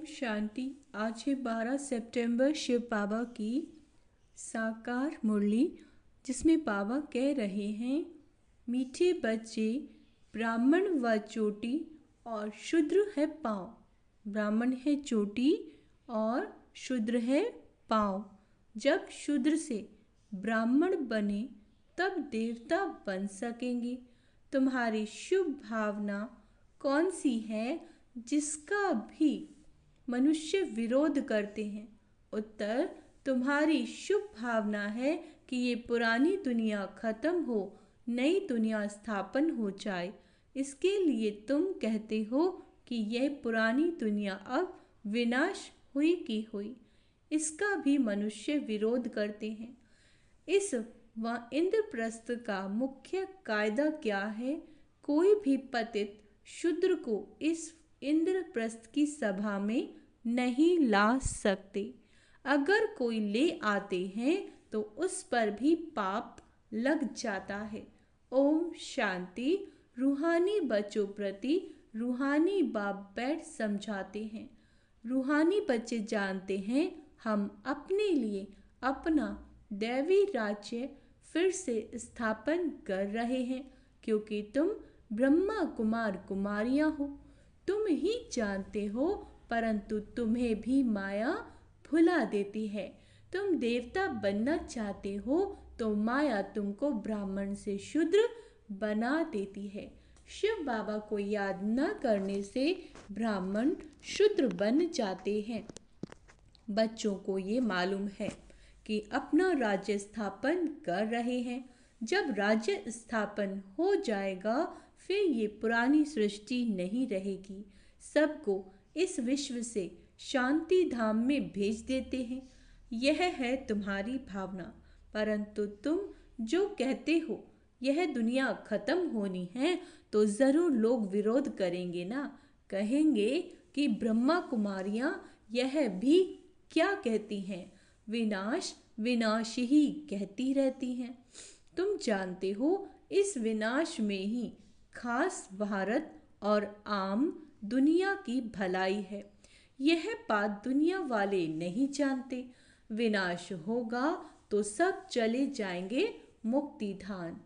शांति। आज है 12 सितंबर, शिव बाबा की साकार मुरली, जिसमें बाबा कह रहे हैं, मीठे बच्चे, ब्राह्मण व चोटी और शूद्र है पाँव। ब्राह्मण है चोटी और शूद्र है पाँव। जब शूद्र से ब्राह्मण बने तब देवता बन सकेंगे। तुम्हारी शुभ भावना कौन सी है जिसका भी मनुष्य विरोध करते हैं? उत्तर, तुम्हारी शुभ भावना है कि ये पुरानी दुनिया खत्म हो, नई दुनिया स्थापन हो जाए। इसके लिए तुम कहते हो कि यह पुरानी दुनिया अब विनाश हुई की हुई। इसका भी मनुष्य विरोध करते हैं। इस इंद्रप्रस्थ का मुख्य कायदा क्या है? कोई भी पतित शूद्र को इस इंद्रप्रस्थ की सभा में नहीं ला सकते। अगर कोई ले आते हैं तो उस पर भी पाप लग जाता है। ओम शांति। रूहानी बच्चों प्रति रूहानी बाप बैठ समझाते हैं। रूहानी बच्चे जानते हैं हम अपने लिए अपना दैवी राज्य फिर से स्थापन कर रहे हैं, क्योंकि तुम ब्रह्मा कुमार कुमारियां हो। तुम ही जानते हो, परंतु तुम्हें भी माया भुला देती है। तुम देवता बनना चाहते हो तो माया तुमको ब्राह्मण से शूद्र बना देती है। शिव बाबा को याद न करने से ब्राह्मण शूद्र बन जाते हैं। बच्चों को ये मालूम है कि अपना राज्य स्थापन कर रहे हैं। जब राज्य स्थापन हो जाएगा फिर ये पुरानी सृष्टि नहीं रहेगी। सबको इस विश्व से शांति धाम में भेज देते हैं। यह है तुम्हारी भावना। परंतु तुम जो कहते हो यह दुनिया खत्म होनी है तो जरूर लोग विरोध करेंगे ना। कहेंगे कि ब्रह्मा कुमारियां यह भी क्या कहती हैं, विनाश विनाश ही कहती रहती हैं। तुम जानते हो इस विनाश में ही खास भारत और आम दुनिया की भलाई है। यह बात दुनिया वाले नहीं जानते। विनाश होगा तो सब चले जाएंगे मुक्ति धाम।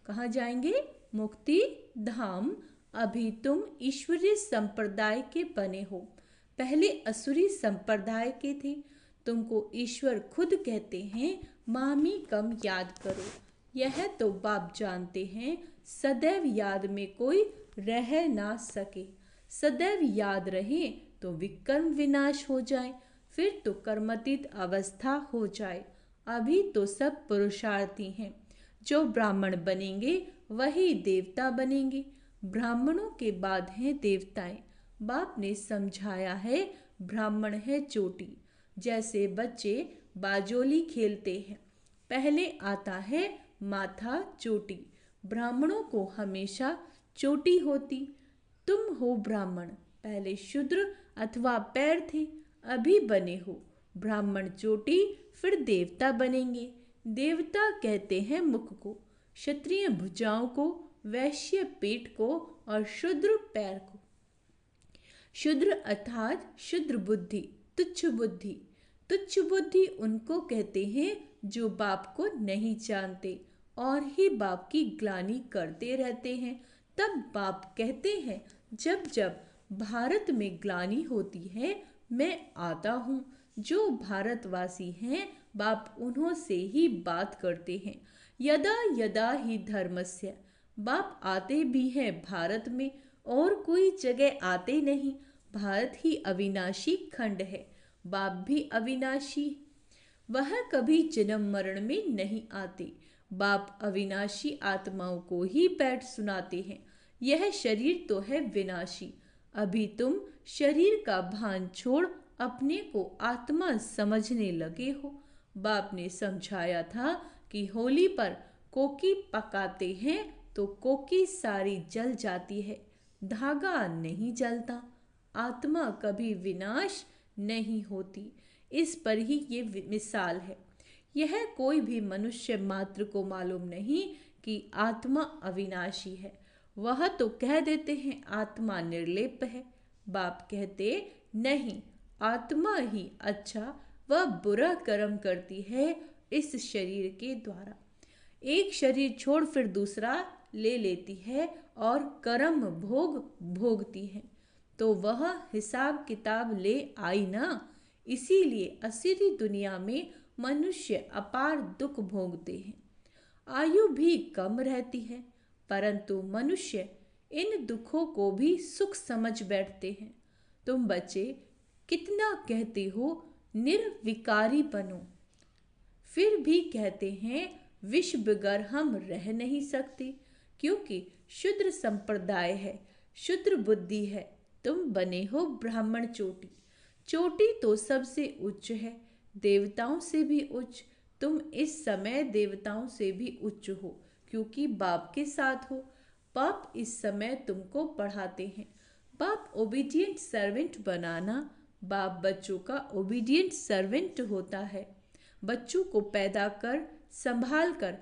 कहाँ जाएंगे? मुक्ति धाम। अभी तुम ईश्वरीय संप्रदाय के बने हो, पहले असुरी संप्रदाय के थे। तुमको ईश्वर खुद कहते हैं, मामी कम याद करो। यह तो बाप जानते हैं, सदैव याद में कोई रह ना सके। सदैव याद रहे तो विकर्म विनाश हो जाए, फिर तो कर्मातीत अवस्था हो जाए। अभी तो सब पुरुषार्थी हैं। जो ब्राह्मण बनेंगे वही देवता बनेंगे। ब्राह्मणों के बाद हैं देवताएं। बाप ने समझाया है, ब्राह्मण है चोटी। जैसे बच्चे बाजोली खेलते हैं, पहले आता है माथा चोटी। ब्राह्मणों को हमेशा चोटी होती। तुम हो ब्राह्मण, पहले शूद्र अथवा पैर थे, अभी बने हो ब्राह्मण चोटी, फिर देवता बनेंगे। देवता कहते हैं मुख को, क्षत्रिय भुजाओं को, वैश्य पेट को और शूद्र पैर को। शूद्र अर्थात शूद्र बुद्धि, तुच्छ बुद्धि। तुच्छ बुद्धि उनको कहते हैं जो बाप को नहीं जानते और ही बाप की ग्लानि करते रहते हैं। तब बाप कहते हैं, जब जब भारत में ग्लानि होती है मैं आता हूँ। जो भारतवासी हैं बाप उन्हों से ही बात करते हैं। यदा यदा ही धर्मस्य। बाप आते भी हैं भारत में, और कोई जगह आते नहीं। भारत ही अविनाशी खंड है, बाप भी अविनाशी। वह कभी जन्म मरण में नहीं आते। बाप अविनाशी आत्माओं को ही बैठ सुनाते हैं। यह शरीर तो है विनाशी। अभी तुम शरीर का भान छोड़ अपने को आत्मा समझने लगे हो। बाप ने समझाया था कि होली पर कोकी पकाते हैं तो कोकी सारी जल जाती है, धागा नहीं जलता। आत्मा कभी विनाश नहीं होती। इस पर ही ये मिसाल है। यह कोई भी मनुष्य मात्र को मालूम नहीं कि आत्मा अविनाशी है। वह तो कह देते हैं आत्मा निर्लेप है। बाप कहते नहीं, आत्मा ही अच्छा व बुरा कर्म करती है इस शरीर के द्वारा। एक शरीर छोड़ फिर दूसरा ले लेती है और कर्म भोग भोगती है, तो वह हिसाब किताब ले आई ना। इसीलिए असली दुनिया में मनुष्य अपार दुख भोगते हैं। आयु भी कम रहती है, परंतु मनुष्य इन दुखों को भी सुख समझ बैठते हैं। तुम बच्चे कितना कहते हो निर्विकारी बनो, फिर भी कहते हैं विष बगैर हम रह नहीं सकते, क्योंकि शूद्र संप्रदाय है, शूद्र बुद्धि है। तुम बने हो ब्राह्मण चोटी, चोटी तो सबसे उच्च है, देवताओं से भी उच्च। तुम इस समय देवताओं से भी उच्च हो, क्योंकि बाप के साथ हो। बाप इस समय तुमको पढ़ाते हैं। बाप ओबीडियंट सर्वेंट बनाना, बाप बच्चों का ओबीडियंट सर्वेंट होता है। बच्चों को पैदा कर, संभाल कर,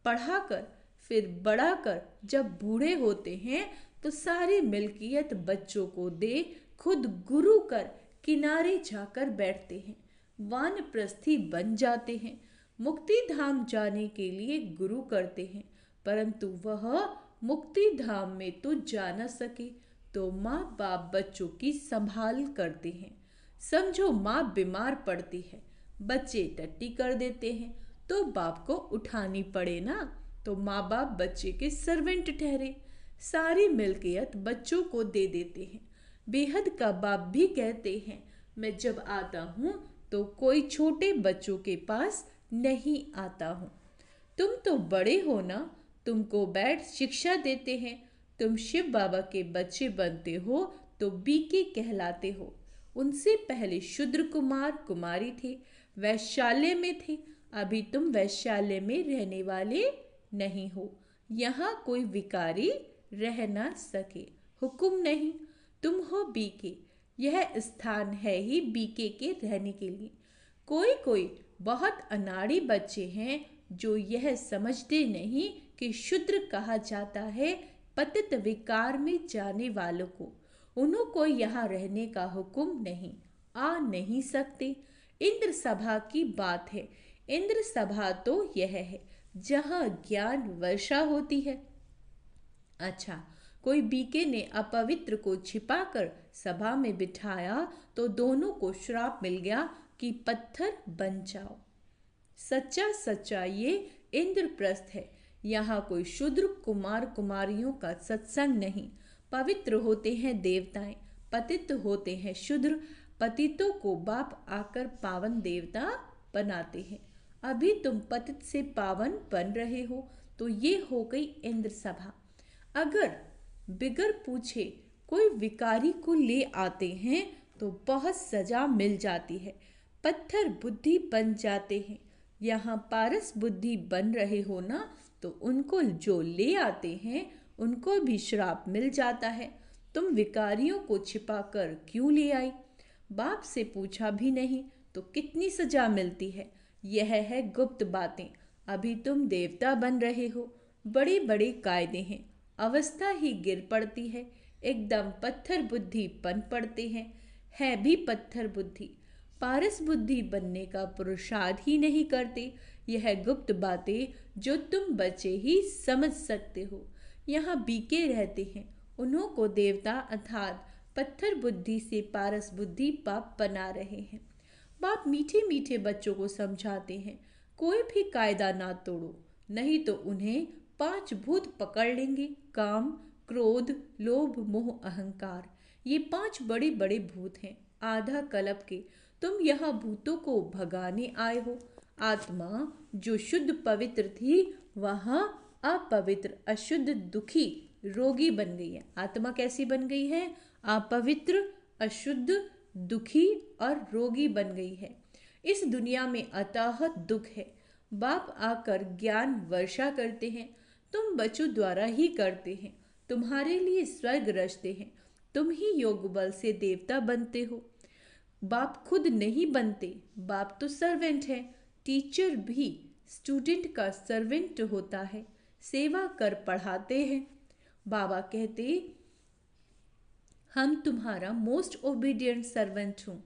पढ़ा कर, फिर बड़ा कर जब बूढ़े होते हैं तो सारी मिल्कियत बच्चों को दे, खुद गुरु कर किनारे जाकर बैठते हैं, वानप्रस्थी बन जाते हैं, मुक्ति धाम जाने के लिए गुरु करते हैं। परंतु वह मुक्ति धाम में तो जा न सके, तो माँ बाप बच्चों की संभाल करते हैं। समझो माँ बीमार पड़ती है, बच्चे टट्टी कर देते हैं, तो बाप को उठानी पड़े ना, तो माँ बाप बच्चे के सर्वेंट ठहरे, सारी मिल्कियत बच्चों को दे देते हैं। बेहद का बाप भी कहते हैं मैं जब आता हूँ तो कोई छोटे बच्चों के पास नहीं आता हूँ। तुम तो बड़े हो ना, तुमको बैठ शिक्षा देते हैं। तुम शिव बाबा के बच्चे बनते हो तो बीके कहलाते हो। उनसे पहले शूद्र कुमार कुमारी थे, वैश्यालय में थे। अभी तुम वैश्यालय में रहने वाले नहीं हो। यहाँ कोई विकारी रह ना सके, हुक्म नहीं। तुम हो बीके, यह स्थान है ही बीके के रहने के लिए। कोई कोई बहुत अनाड़ी बच्चे हैं जो यह समझते नहीं कि शूद्र कहा जाता है पतित विकार में जाने वालों को। उन्हों को यहाँ रहने का हुक्म नहीं, आ नहीं सकते। इंद्र सभा की बात है। इंद्र सभा तो यह है जहाँ ज्ञान वर्षा होती है। अच्छा, कोई बीके ने अपवित्र को छिपाकर सभा में बिठाया तो दोनों को श्राप मिल गया कि पत्थर बन जाओ। सच्चा सच्चा ये इंद्रप्रस्थ है। यहाँ कोई शूद्र कुमार कुमारियों का सत्संग नहीं। पवित्र होते हैं देवताएं, पतित होते हैं शूद्र। पतितों को बाप आकर पावन देवता बनाते हैं। अभी तुम पतित से पावन बन रहे हो, तो ये हो गई इंद्र सभा। अगर बिगर पूछे कोई विकारी को ले आते हैं तो बहुत सजा मिल जाती है, पत्थर बुद्धि बन जाते हैं। यहाँ पारस बुद्धि बन रहे हो ना, तो उनको जो ले आते हैं उनको भी श्राप मिल जाता है। तुम विकारियों को छिपाकर क्यों ले आई? बाप से पूछा भी नहीं तो कितनी सजा मिलती है। यह है गुप्त बातें। अभी तुम देवता बन रहे हो, बड़े बड़े कायदे हैं। अवस्था ही गिर पड़ती है, एकदम पत्थर बुद्धि बन पड़ते हैं। है भी पत्थर बुद्धि, पारस बुद्धि बनने का पुरुषार्थ ही नहीं करते। यह गुप्त बातें जो तुम बच्चे ही समझ सकते हो। यहाँ बीके रहते हैं, उन्हों को देवता अर्थात पत्थर बुद्धि से पारस बुद्धि बाप बना रहे हैं। बाप मीठे मीठे बच्चों को समझाते हैं, कोई भी कायदा ना तोड़ो, नहीं तो उन्हें 5 भूत पकड़ लेंगे। काम, क्रोध, लोभ, मोह, अहंकार, ये 5 बड़े बड़े भूत हैं, आधा कल्प के। तुम यहाँ भूतों को भगाने आए हो। आत्मा जो शुद्ध पवित्र थी वहाँ अपवित्र, अशुद्ध, दुखी, रोगी बन गई है। आत्मा कैसी बन गई है? अपवित्र, अशुद्ध, दुखी और रोगी बन गई है। इस दुनिया में अथाह दुख है। बाप आकर ज्ञान वर्षा करते हैं, तुम बच्चों द्वारा ही करते हैं। तुम्हारे लिए स्वर्ग रचते हैं, तुम ही योग बल से देवता बनते हो। बाप खुद नहीं बनते, बाप तो सर्वेंट है। टीचर भी स्टूडेंट का सर्वेंट होता है, सेवा कर पढ़ाते हैं। बाबा कहते हम तुम्हारा मोस्ट ओबीडियंट सर्वेंट हूँ।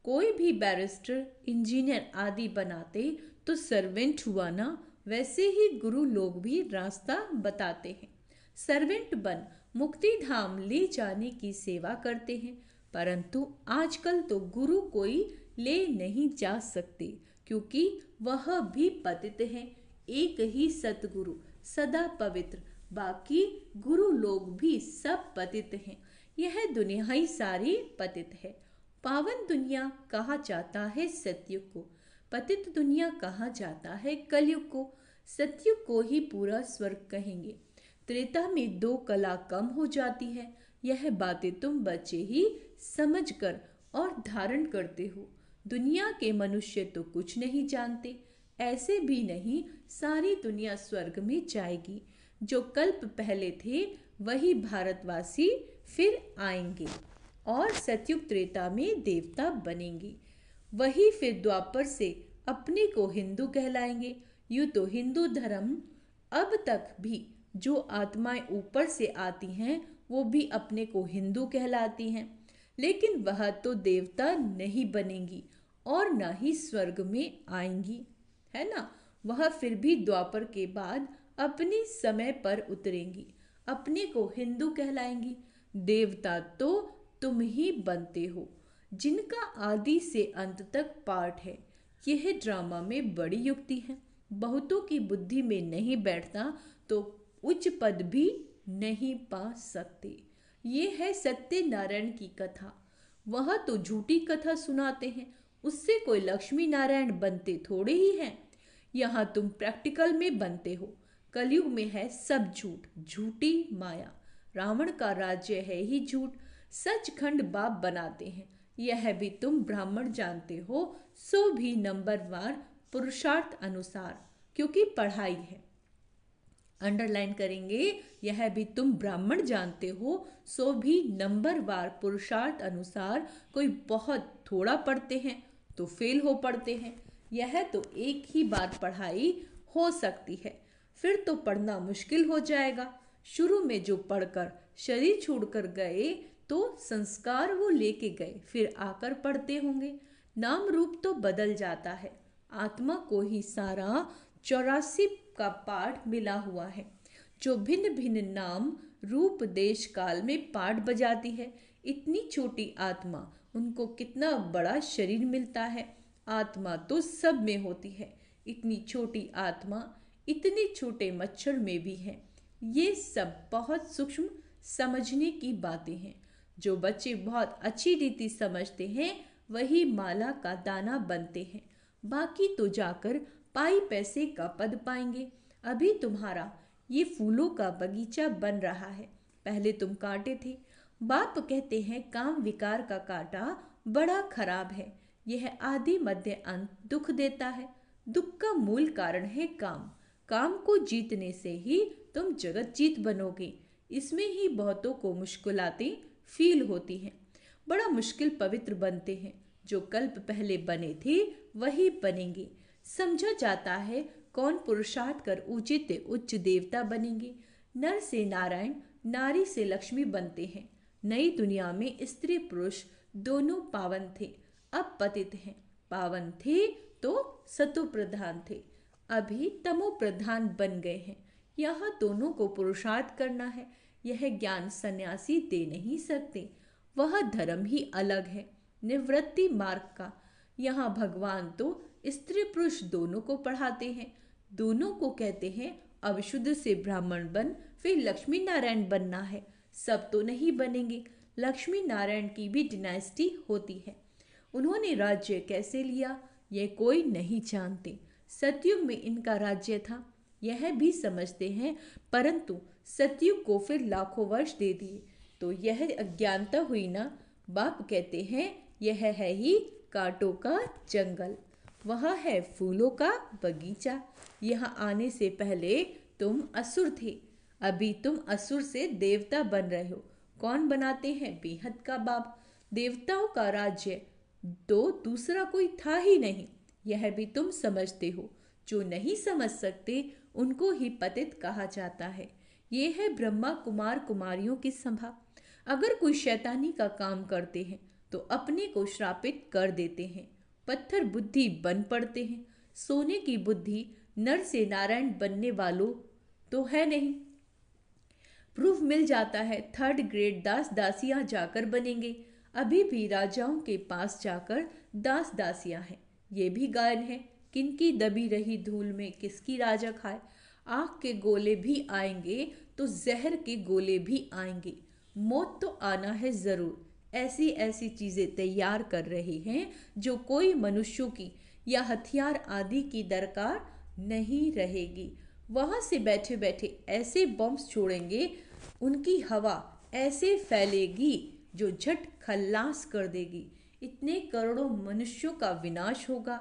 कोई भी बैरिस्टर, इंजीनियर आदि बनाते तो सर्वेंट हुआ ना, वैसे ही गुरु लोग भी रास्ता बताते हैं। सर्वेंट बन मुक्ति धाम ले जाने की सेवा करते हैं, परंतु आजकल तो गुरु कोई ले नहीं जा सकते, क्योंकि वह भी पतित हैं। एक ही सतगुरु सदा पवित्र, बाकी गुरु लोग भी सब पतित हैं। यह दुनिया ही सारी पतित है। पावन दुनिया कहा जाता है सतयुग को, पतित दुनिया कहा जाता है कलयुग को। सतयुग को ही पूरा स्वर्ग कहेंगे। त्रेता में 2 कला कम हो जाती है। यह बातें तुम बच्चे ही समझ कर और धारण करते हो। दुनिया के मनुष्य तो कुछ नहीं जानते। ऐसे भी नहीं सारी दुनिया स्वर्ग में जाएगी। जो कल्प पहले थे वही भारतवासी फिर आएंगे और सतयुग त्रेता में देवता बनेंगे। वही फिर द्वापर से अपने को हिंदू कहलाएंगे। यूँ तो हिंदू धर्म अब तक भी जो आत्माएं ऊपर से आती हैं वो भी अपने को हिंदू कहलाती हैं, लेकिन वह तो देवता नहीं बनेंगी और न ही स्वर्ग में आएंगी, है ना। वह फिर भी द्वापर के बाद अपने समय पर उतरेंगी, अपने को हिंदू कहलाएंगी। देवता तो तुम ही बनते हो, जिनका आदि से अंत तक पाठ है। यह ड्रामा में बड़ी युक्ति है। बहुतों की बुद्धि में नहीं बैठता तो उच्च पद भी नहीं पा सकते। ये है सत्यनारायण की कथा। वह तो झूठी कथा सुनाते हैं, उससे कोई लक्ष्मी नारायण बनते थोड़े ही हैं। यहाँ तुम प्रैक्टिकल में बनते हो। कलयुग में है सब झूठ, झूठी माया। रावण का राज्य है ही झूठ, सचखंड बाप बनाते हैं। यह भी तुम ब्राह्मण जानते हो, सो भी नंबरवार पुरुषार्थ अनुसार, क्योंकि पढ़ाई है। अंडरलाइन करेंगे, यह भी तुम ब्राह्मण जानते हो, सो भी नंबरवार पुरुषार्थ अनुसार। कोई बहुत थोड़ा पढ़ते हैं तो फेल हो पढ़ते हैं। यह तो एक ही बार पढ़ाई हो सकती है, फिर तो पढ़ना मुश्किल हो जाएगा। शुरू में जो पढ़कर शरीर छोड़कर गए तो संस्कार वो लेके गए, फिर आकर पढ़ते होंगे। नाम रूप तो बदल जाता है, आत्मा को ही सारा 84 का पाठ मिला हुआ है, जो भिन्न भिन्न नाम रूप देश काल में पाठ बजाती है। इतनी छोटी आत्मा, उनको कितना बड़ा शरीर मिलता है। आत्मा तो सब में होती है, इतनी छोटी आत्मा इतने छोटे मच्छर में भी है। ये सब बहुत सूक्ष्म समझने की बातें हैं। जो बच्चे बहुत अच्छी रीति समझते हैं वही माला का दाना बनते हैं, बाकी तो जाकर पाई पैसे का पद पाएंगे। अभी तुम्हारा ये फूलों का बगीचा बन रहा है, पहले तुम कांटे थे। बाप कहते हैं काम विकार का कांटा बड़ा खराब है, यह आदि मध्य अंत दुख देता है। दुख का मूल कारण है काम। काम को जीतने से ही तुम जगत जीत बनोगे। इसमें ही बहुतों को मुश्किलातें फील होती हैं। बड़ा मुश्किल पवित्र बनते हैं। जो कल्प पहले बने थे वही बनेंगे। समझा जाता है कौन पुरुषार्थ कर उचित उच्च देवता बनेंगे। नर से नारायण, नारी से लक्ष्मी बनते हैं। नई दुनिया में स्त्री पुरुष दोनों पावन थे, अब पतित हैं। पावन थे तो सतो प्रधान थे, अभी तमो प्रधान बन गए हैं। यह दोनों को पुरुषार्थ करना है। यह ज्ञान सन्यासी दे नहीं सकते, वह धर्म ही अलग है, निवृत्ति मार्ग का। यहाँ भगवान तो स्त्री पुरुष दोनों को पढ़ाते हैं। दोनों को कहते हैं अब शुद्ध से ब्राह्मण बन, फिर लक्ष्मी नारायण बनना है। सब तो नहीं बनेंगे, लक्ष्मी नारायण की भी डिनाइस्टी होती है। उन्होंने राज्य कैसे लिया यह कोई नहीं जानते। सतयुग में इनका राज्य था, यह भी समझते हैं, परंतु सतयुग को फिर लाखों वर्ष दे दिए तो यह अज्ञानता हुई ना। बाप कहते हैं यह है ही कांटों का जंगल, वह है फूलों का बगीचा। यहाँ आने से पहले तुम असुर थे, अभी तुम असुर से देवता बन रहे हो। कौन बनाते हैं? बेहद का बाप। देवताओं का राज्य तो दूसरा कोई था ही नहीं, यह भी तुम समझते हो। जो नहीं समझ सकते उनको ही पतित कहा जाता है। ये है ब्रह्मा कुमार कुमारियों की सभा। अगर कोई शैतानी का काम करते हैं तो अपने को श्रापित कर देते हैं। पत्थर बुद्धि बन पड़ते हैं। सोने की बुद्धि नर से नारायण बनने वालों तो है नहीं। प्रूफ मिल जाता है, थर्ड ग्रेड दास दासियां जाकर बनेंगे। अभी भी राजाओं के पास जाकर दास दासियां हैं। ये भी गायन है, किनकी दबी रही धूल में किसकी राजा खाए। आँख के गोले भी आएंगे तो जहर के गोले भी आएंगे। मौत तो आना है जरूर। ऐसी ऐसी चीजें तैयार कर रहे हैं जो कोई मनुष्यों की या हथियार आदि की दरकार नहीं रहेगी। वहां से बैठे बैठे ऐसे बॉम्ब्स छोड़ेंगे, उनकी हवा ऐसे फैलेगी जो झट खल्लास कर देगी। इतने करोड़ों मनुष्यों का विनाश होगा।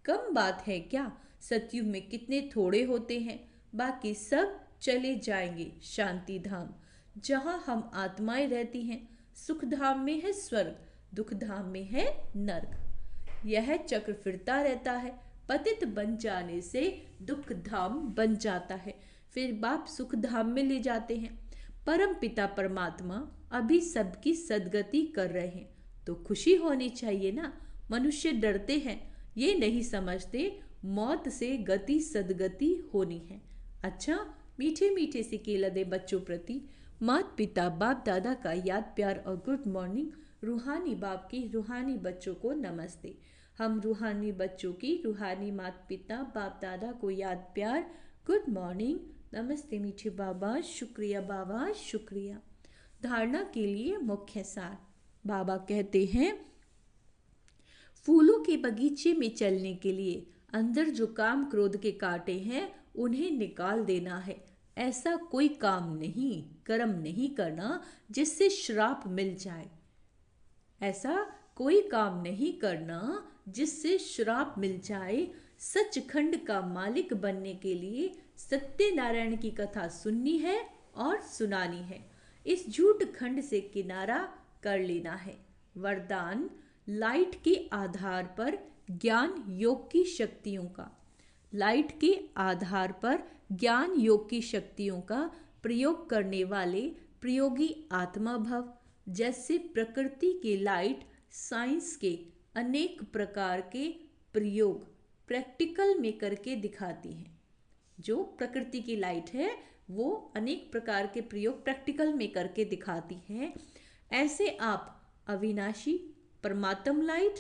कम बात है क्या? सतयुग में कितने थोड़े होते हैं। बाकी सब चले जाएंगे शांति धाम, जहां हम आत्माएं रहती हैं। सुख धाम में है स्वर्ग, दुख धाम में है नर्क। यह चक्र फिरता रहता है। पतित बन जाने से दुख धाम बन जाता है, फिर बाप सुख धाम में ले जाते हैं। परम पिता परमात्मा अभी सबकी सदगति कर रहे हैं, तो खुशी होनी चाहिए ना। मनुष्य डरते हैं, ये नहीं समझते मौत से गति सदगति होनी है। अच्छा, मीठे मीठे से केला दे बच्चों प्रति माता पिता बाप दादा का याद प्यार और गुड मॉर्निंग। रूहानी बाप की रूहानी बच्चों को नमस्ते। हम रूहानी बच्चों की रूहानी माता पिता बाप दादा को याद प्यार गुड मॉर्निंग, नमस्ते मीठे बाबा, शुक्रिया बाबा, शुक्रिया। धारणा के लिए मुख्य सार बाबा कहते हैं, फूलों के बगीचे में चलने के लिए अंदर जो काम क्रोध के कांटे हैं उन्हें निकाल देना है। ऐसा कोई काम नहीं, कर्म नहीं करना जिससे श्राप मिल जाए। ऐसा कोई काम नहीं करना जिससे श्राप मिल जाए। सचखंड का मालिक बनने के लिए सत्यनारायण की कथा सुननी है और सुनानी है। इस झूठ खंड से किनारा कर लेना है। वरदान, लाइट के आधार पर ज्ञान योग की शक्तियों का, लाइट के आधार पर ज्ञान योग की शक्तियों का प्रयोग करने वाले प्रयोगी आत्मा भव। जैसे प्रकृति की लाइट साइंस के अनेक प्रकार के प्रयोग प्रैक्टिकल में करके दिखाती है। जो प्रकृति की लाइट है वो अनेक प्रकार के प्रयोग प्रैक्टिकल में करके दिखाती है। ऐसे आप अविनाशी परमात्म लाइट,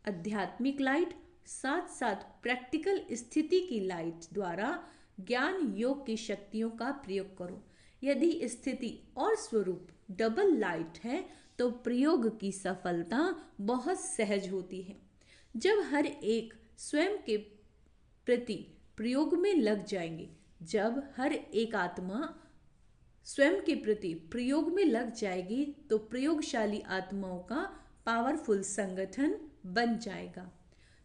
आध्यात्मिक लाइट, साथ साथ प्रैक्टिकल स्थिति की लाइट द्वारा ज्ञान योग की शक्तियों का प्रयोग करो। यदि स्थिति और स्वरूप डबल लाइट है तो प्रयोग की सफलता बहुत सहज होती है। जब हर एक स्वयं के प्रति प्रयोग में लग जाएंगे, जब हर एक आत्मा स्वयं के प्रति प्रयोग में लग जाएगी तो प्रयोगशाली आत्माओं का पावरफुल संगठन बन जाएगा।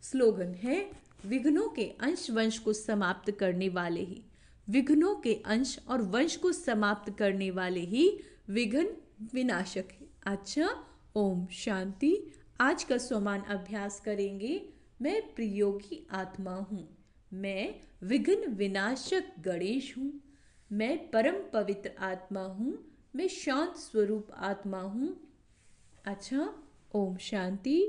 स्लोगन है, विघ्नों के अंश वंश को समाप्त करने वाले ही, विघ्नों के अंश और वंश को समाप्त करने वाले ही विघ्न विनाशक है। अच्छा, ओम शांति। आज का स्वमान अभ्यास करेंगे। मैं प्रयोगी आत्मा हूँ, मैं विघ्न विनाशक गणेश हूँ, मैं परम पवित्र आत्मा हूँ, मैं शांत स्वरूप आत्मा हूँ। अच्छा, ओम शांति।